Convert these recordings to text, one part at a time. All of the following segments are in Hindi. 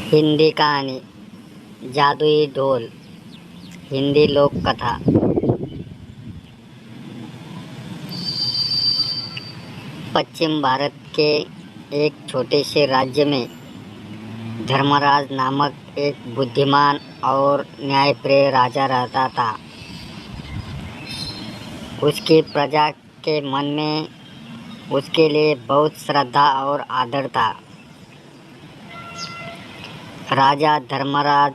हिंदी कहानी जादुई ढोल। हिंदी लोक कथा। पश्चिम भारत के एक छोटे से राज्य में धर्मराज नामक एक बुद्धिमान और न्यायप्रिय राजा रहता था। उसकी प्रजा के मन में उसके लिए बहुत श्रद्धा और आदर था। राजा धर्मराज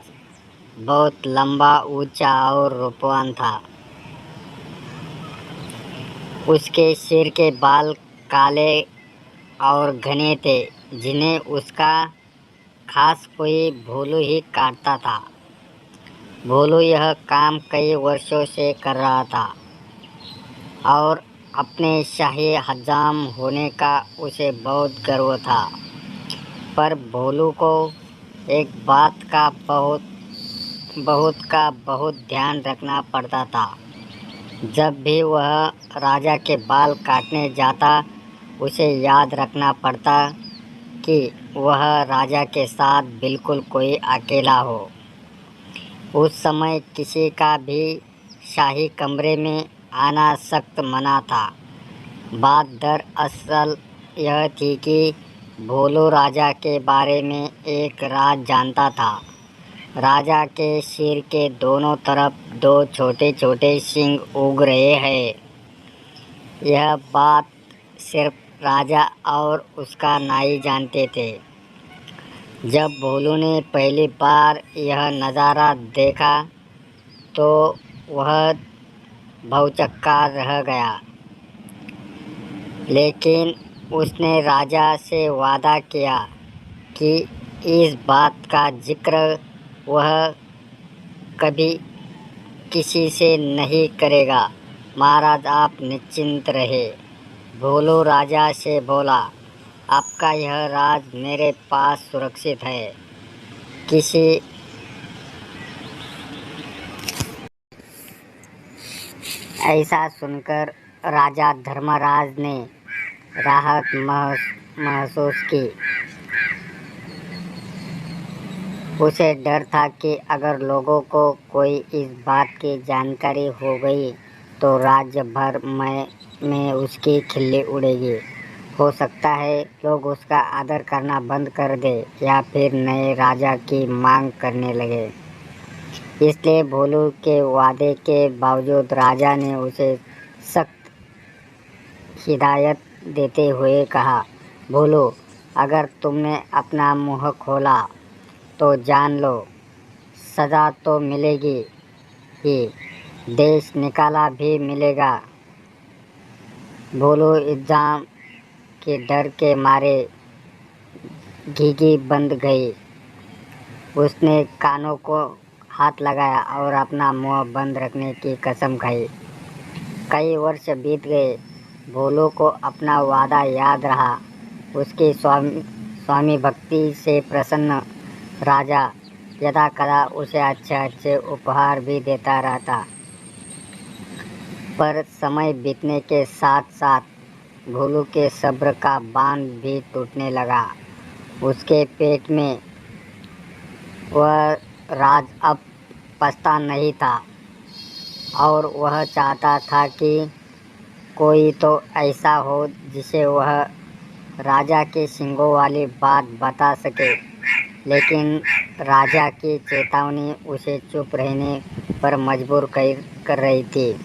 बहुत लंबा, ऊंचा और रूपवान था। उसके सिर के बाल काले और घने थे, जिन्हें उसका खास कोई भोलू ही काटता था। भोलू यह काम कई वर्षों से कर रहा था और अपने शाही हजाम होने का उसे बहुत गर्व था। पर भोलू को एक बात का बहुत ध्यान रखना पड़ता था। जब भी वह राजा के बाल काटने जाता, उसे याद रखना पड़ता कि वह राजा के साथ बिल्कुल कोई अकेला हो। उस समय किसी का भी शाही कमरे में आना सख्त मना था। बात दरअसल यह थी कि भोलू राजा के बारे में एक राज जानता था। राजा के सिर के दोनों तरफ दो छोटे छोटे सींग उग रहे हैं। यह बात सिर्फ राजा और उसका नाई जानते थे। जब भोलू ने पहली बार यह नज़ारा देखा तो वह भौचक्का रह गया, लेकिन उसने राजा से वादा किया कि इस बात का जिक्र वह कभी किसी से नहीं करेगा। महाराज, आप निश्चिंत रहे। भोलू राजा से बोला, आपका यह राज मेरे पास सुरक्षित है। ऐसा सुनकर राजा धर्मराज ने राहत महसूस की। उसे डर था कि अगर लोगों को कोई इस बात की जानकारी हो गई तो राज्य भर में उसकी खिल्ली उड़ेगी। हो सकता है लोग उसका आदर करना बंद कर दे या फिर नए राजा की मांग करने लगे। इसलिए भोलू के वादे के बावजूद राजा ने उसे सख्त हिदायत देते हुए कहा, भोलू, अगर तुमने अपना मुंह खोला तो जान लो, सज़ा तो मिलेगी ही, देश निकाला भी मिलेगा। भोलू इल्ज़ाम के डर के मारे घीघी बंद गई। उसने कानों को हाथ लगाया और अपना मुंह बंद रखने की कसम खाई। कई वर्ष बीत गए। भोलू को अपना वादा याद रहा। उसकी स्वामी भक्ति से प्रसन्न राजा यदा कदा उसे अच्छे उपहार भी देता रहता। पर समय बीतने के साथ साथ भोलू के सब्र का बांध भी टूटने लगा। उसके पेट में वह राज अब पचता नहीं था और वह चाहता था कि कोई तो ऐसा हो जिसे वह राजा के सींगों वाली बात बता सके। लेकिन राजा की चेतावनी उसे चुप रहने पर मजबूर कर रही थी।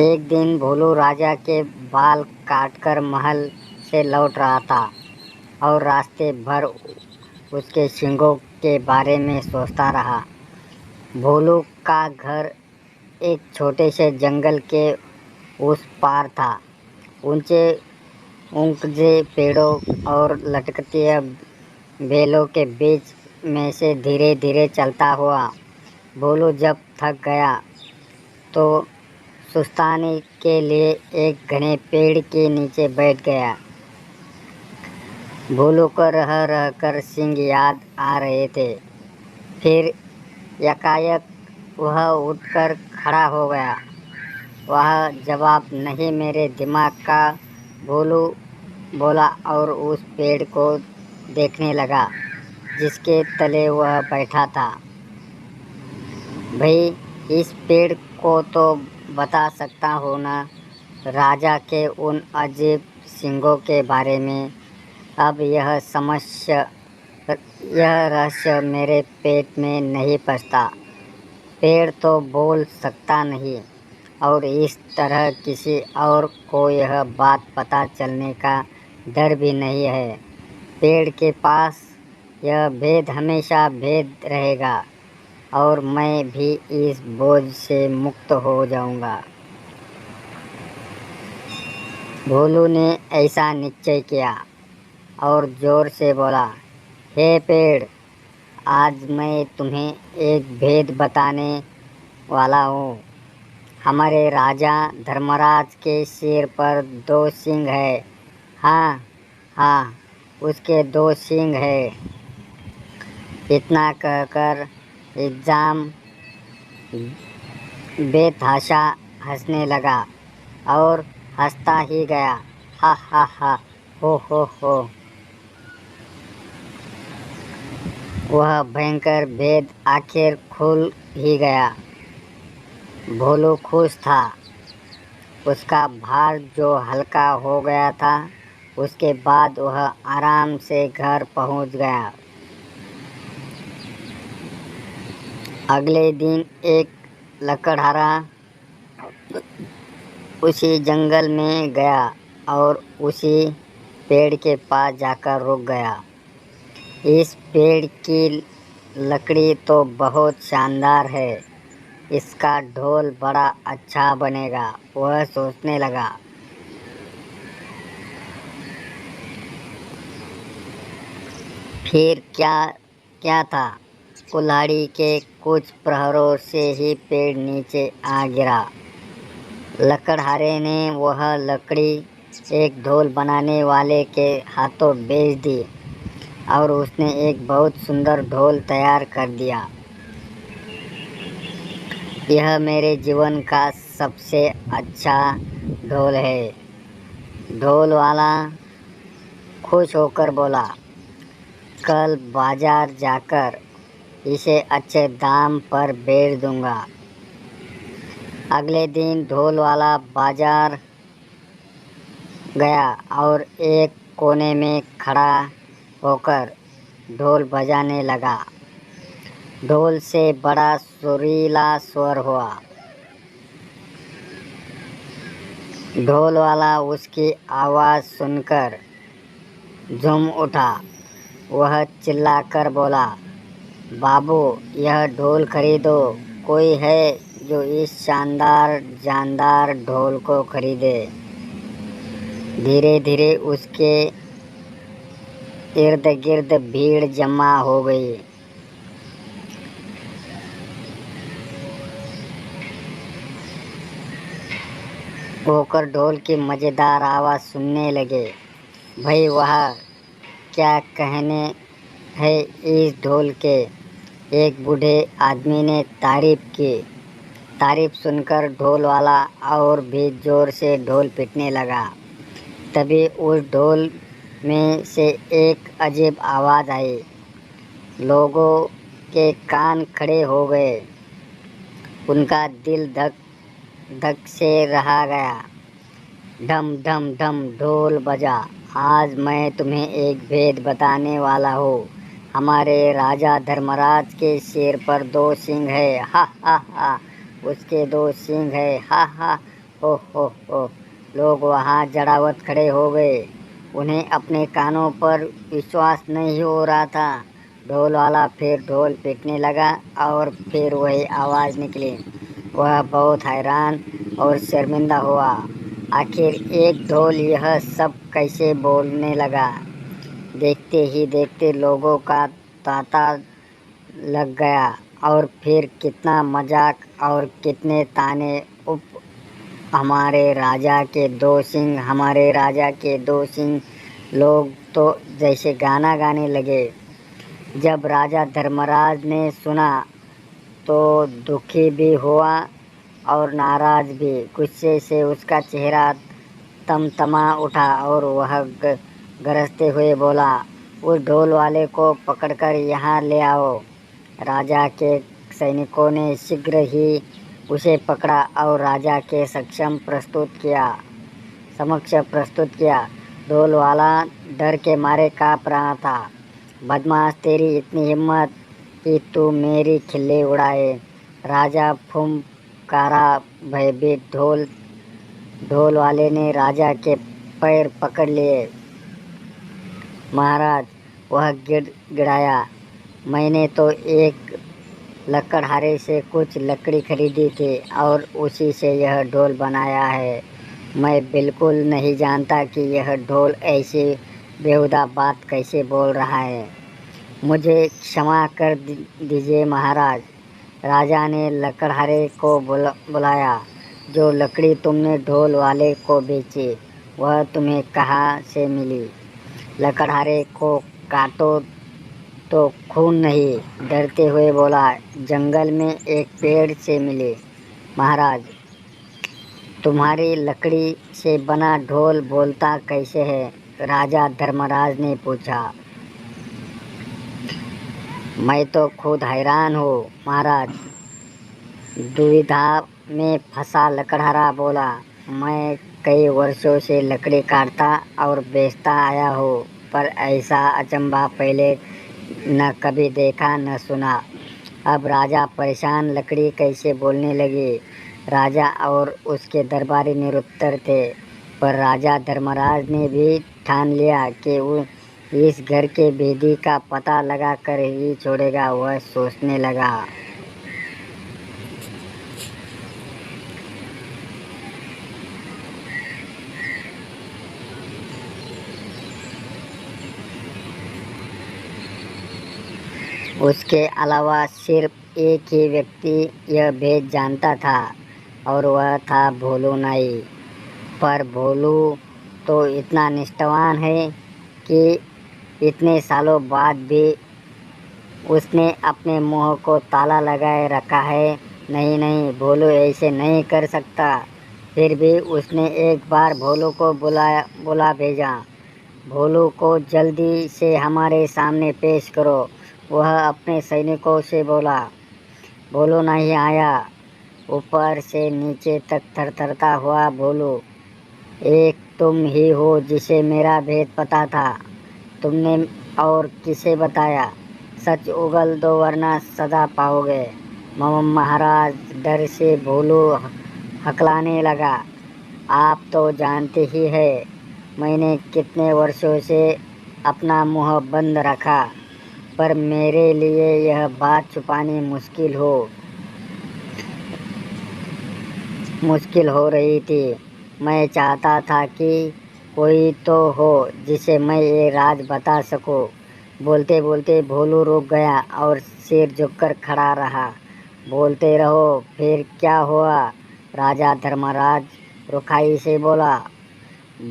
एक दिन भोलू राजा के बाल काटकर महल से लौट रहा था और रास्ते भर उसके सींगों के बारे में सोचता रहा। भोलू का घर एक छोटे से जंगल के उस पार था। ऊंचे ऊंचे पेड़ों और लटकती बेलों के बीच में से धीरे धीरे चलता हुआ भोलू जब थक गया तो सुस्ताने के लिए एक घने पेड़ के नीचे बैठ गया। भोलू को रह रह कर सींग याद आ रहे थे। फिर यकायक वह उठकर खड़ा हो गया। वह जवाब नहीं मेरे दिमाग का, भोलू बोला और उस पेड़ को देखने लगा। जिसके तले वह बैठा था। भाई, इस पेड़ को तो बता सकता हो ना राजा के उन अजीब सींगों के बारे में। अब यह रहस्य मेरे पेट में नहीं पचता। पेड़ तो बोल सकता नहीं और इस तरह किसी और को यह बात पता चलने का डर भी नहीं है। पेड़ के पास यह भेद हमेशा भेद रहेगा और मैं भी इस बोझ से मुक्त हो जाऊंगा। भोलू ने ऐसा निश्चय किया और जोर से बोला, हे पेड़, आज मैं तुम्हें एक भेद बताने वाला हूँ। हमारे राजा धर्मराज के सिर पर 2 सींग है। हाँ हाँ, उसके 2 सींग है। इतना कहकर इंजाम बेतहाशा हंसने लगा और हंसता ही गया। हा हा हा, हो। वह भयंकर भेद आखिर खुल ही गया। भोलू खुश था। उसका भार जो हल्का हो गया था, उसके बाद वह आराम से घर पहुंच गया। अगले दिन एक लकड़हारा उसी जंगल में गया और उसी पेड़ के पास जाकर रुक गया। इस पेड़ की लकड़ी तो बहुत शानदार है, इसका ढोल बड़ा अच्छा बनेगा, वह सोचने लगा। फिर क्या था, कुल्हाड़ी के कुछ प्रहारों से ही पेड़ नीचे आ गिरा। लकड़हारे ने वह लकड़ी एक ढोल बनाने वाले के हाथों बेच दी और उसने एक बहुत सुंदर ढोल तैयार कर दिया। यह मेरे जीवन का सबसे अच्छा ढोल है, ढोल वाला खुश होकर बोला। कल बाजार जाकर इसे अच्छे दाम पर बेच दूंगा। अगले दिन ढोल वाला बाजार गया और एक कोने में खड़ा होकर ढोल बजाने लगा। ढोल से बड़ा सुरीला स्वर हुआ। ढोल वाला उसकी आवाज़ सुनकर झूम उठा। वह चिल्लाकर बोला, बाबू, यह ढोल खरीदो। कोई है जो इस जानदार ढोल को खरीदे। धीरे धीरे उसके इर्द गिर्द भीड़ जमा हो गई। होकर ढोल की मज़ेदार आवाज़ सुनने लगे। भाई वाह, क्या कहने है इस ढोल के, एक बूढ़े आदमी ने तारीफ की। तारीफ सुनकर ढोल वाला और भी जोर से ढोल पीटने लगा। तभी उस ढोल में से एक अजीब आवाज़ आई। लोगों के कान खड़े हो गए। उनका दिल धक धक से रहा गया। ढम ढम ढम ढोल बजा। आज मैं तुम्हें एक भेद बताने वाला हूँ। हमारे राजा धर्मराज के सिर पर 2 सींग है। हा हा हा, उसके 2 सींग है। हा हा, हो। लोग वहाँ जड़ावत खड़े हो गए। उन्हें अपने कानों पर विश्वास नहीं हो रहा था। ढोल वाला फिर ढोल पीटने लगा और फिर वही आवाज़ निकली। वह बहुत हैरान और शर्मिंदा हुआ। आखिर एक ढोल यह सब कैसे बोलने लगा। देखते ही देखते लोगों का तांता लग गया और फिर कितना मजाक और कितने ताने। उप हमारे राजा के 2 सिंह, हमारे राजा के 2 सिंह। लोग तो जैसे गाना गाने लगे। जब राजा धर्मराज ने सुना तो दुखी भी हुआ और नाराज भी। गुस्से से उसका चेहरा तमतमा उठा और वह गरजते हुए बोला, उस ढोल वाले को पकड़कर यहाँ ले आओ। राजा के सैनिकों ने शीघ्र ही उसे पकड़ा और राजा के समक्ष प्रस्तुत किया। ढोल वाला डर के मारे काँप रहा था। बदमाश, तेरी इतनी हिम्मत कि तू मेरी खिल्ली उड़ाए। राजा फुंकारा। भयभीत ढोल वाले ने राजा के पैर पकड़ लिए। महाराज, वह गिड़गिड़ाया, मैंने तो एक लकड़हारे से कुछ लकड़ी खरीदी थी और उसी से यह ढोल बनाया है। मैं बिल्कुल नहीं जानता कि यह ढोल ऐसी बेहुदा बात कैसे बोल रहा है। मुझे क्षमा कर दीजिए महाराज। राजा ने लकड़हारे को बुलाया। जो लकड़ी तुमने ढोल वाले को बेची, वह तुम्हें कहाँ से मिली? लकड़हारे को काटो तो खून नहीं, डरते हुए बोला, जंगल में एक पेड़ से मिली। महाराज, तुम्हारी लकड़ी से बना ढोल बोलता कैसे है? राजा धर्मराज ने पूछा। मैं तो खुद हैरान हूँ महाराज। दुविधा में फंसा लकड़हारा बोला, मैं कई वर्षों से लकड़ी काटता और बेचता आया हूँ, पर ऐसा अचंभा पहले न कभी देखा न सुना। अब राजा परेशान, लकड़ी कैसे बोलने लगी। राजा और उसके दरबारी निरुत्तर थे, पर राजा धर्मराज ने भी ठान लिया कि वो इस घर के भेदी का पता लगा कर ही छोड़ेगा। वह सोचने लगा, उसके अलावा सिर्फ एक ही व्यक्ति यह भेद जानता था और वह था भोलू नाई। पर भोलू तो इतना निष्ठावान है कि इतने सालों बाद भी उसने अपने मुंह को ताला लगाए रखा है। नहीं नहीं, भोलू ऐसे नहीं कर सकता। फिर भी उसने एक बार भोलू को बुला भेजा। भोलू को जल्दी से हमारे सामने पेश करो, वह अपने सैनिकों से बोला। भोलू नहीं आया। ऊपर से नीचे तक थरथरता हुआ भोलू, एक तुम ही हो जिसे मेरा भेद पता था। तुमने और किसे बताया? सच उगल दो वरना सजा पाओगे। महाराज, डर से भोलू हकलाने लगा। आप तो जानते ही है, मैंने कितने वर्षों से अपना मुंह बंद रखा, पर मेरे लिए यह बात छुपानी मुश्किल हो रही थी। मैं चाहता था कि कोई तो हो जिसे मैं ये राज बता सकूं। बोलते बोलते भोलू रुक गया और सिर झुककर खड़ा रहा। बोलते रहो, फिर क्या हुआ? राजा धर्मराज रुखाई से बोला।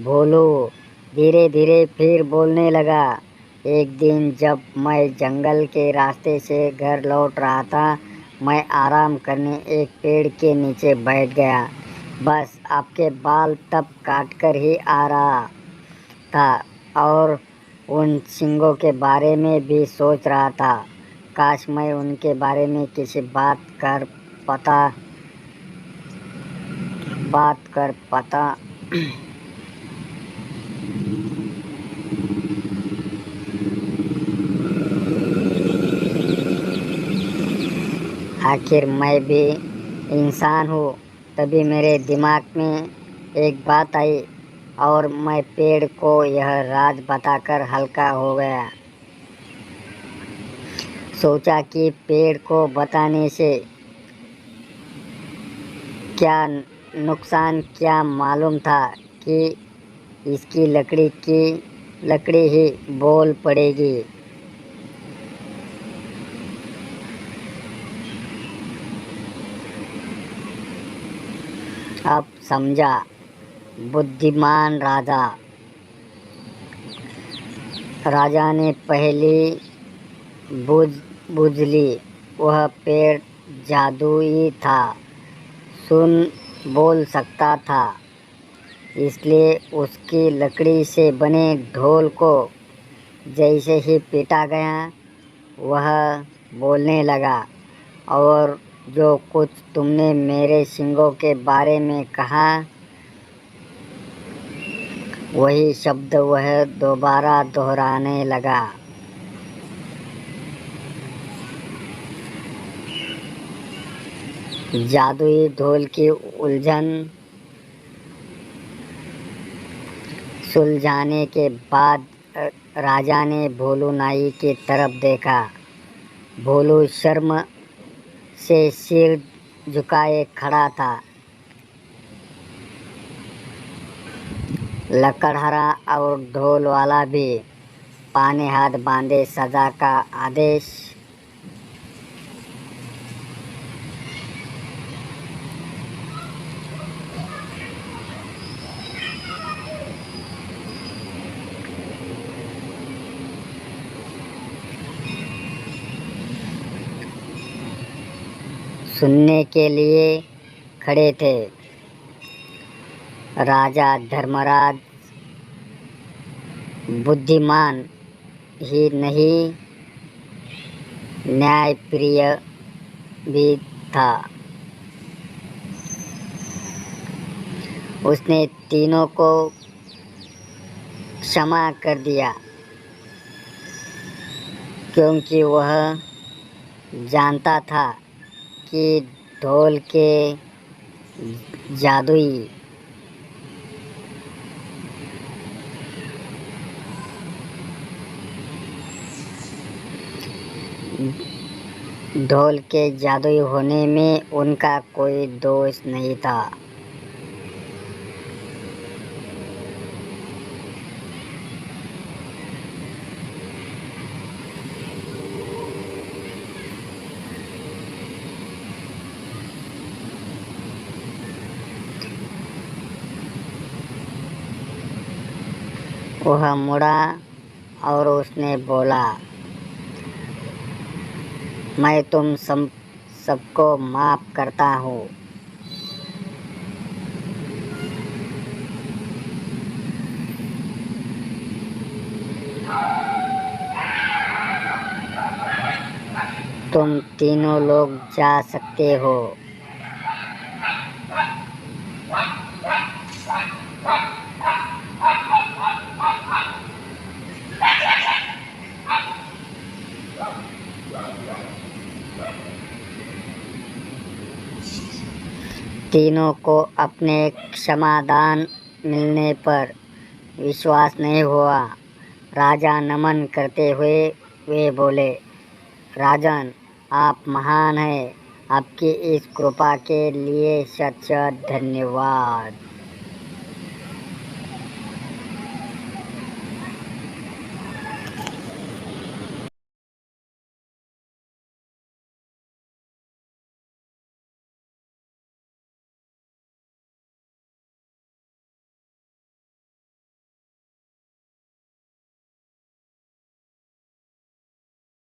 भोलू धीरे धीरे फिर बोलने लगा। एक दिन जब मैं जंगल के रास्ते से घर लौट रहा था, मैं आराम करने एक पेड़ के नीचे बैठ गया। बस आपके बाल तब काट कर ही आ रहा था और उन सींगों के बारे में भी सोच रहा था। काश मैं उनके बारे में किसी बात कर पाता। आखिर मैं भी इंसान हूँ। तभी मेरे दिमाग में एक बात आई और मैं पेड़ को यह राज बताकर हल्का हो गया। सोचा कि पेड़ को बताने से क्या नुकसान, क्या मालूम था कि इसकी लकड़ी ही बोल पड़ेगी। अब समझा, बुद्धिमान राजा ने पहली बुझ ली। वह पेड़ जादुई था, बोल सकता था, इसलिए उसकी लकड़ी से बने ढोल को जैसे ही पीटा गया वह बोलने लगा, और जो कुछ तुमने मेरे सींगों के बारे में कहा वही शब्द वह दोबारा दोहराने लगा। जादुई ढोल की उलझन सुलझाने के बाद राजा ने भोलू नाई की तरफ देखा। भोलू शर्म से सिर झुकाए खड़ा था। लकड़हारा और ढोल वाला भी पाने हाथ बांधे सजा का आदेश। सुनने के लिए खड़े थे। राजा धर्मराज बुद्धिमान ही नहीं न्यायप्रिय भी था। उसने तीनों को क्षमा कर दिया, क्योंकि वह जानता था कि ढोल के जादुई होने में उनका कोई दोष नहीं था। वह मुड़ा और उसने बोला, मैं तुम सबको माफ करता हूँ। तुम तीनों लोग जा सकते हो। तीनों को अपने क्षमादान मिलने पर विश्वास नहीं हुआ। राजा नमन करते हुए वे बोले, राजन, आप महान हैं। आपकी इस कृपा के लिए सत सत धन्यवाद।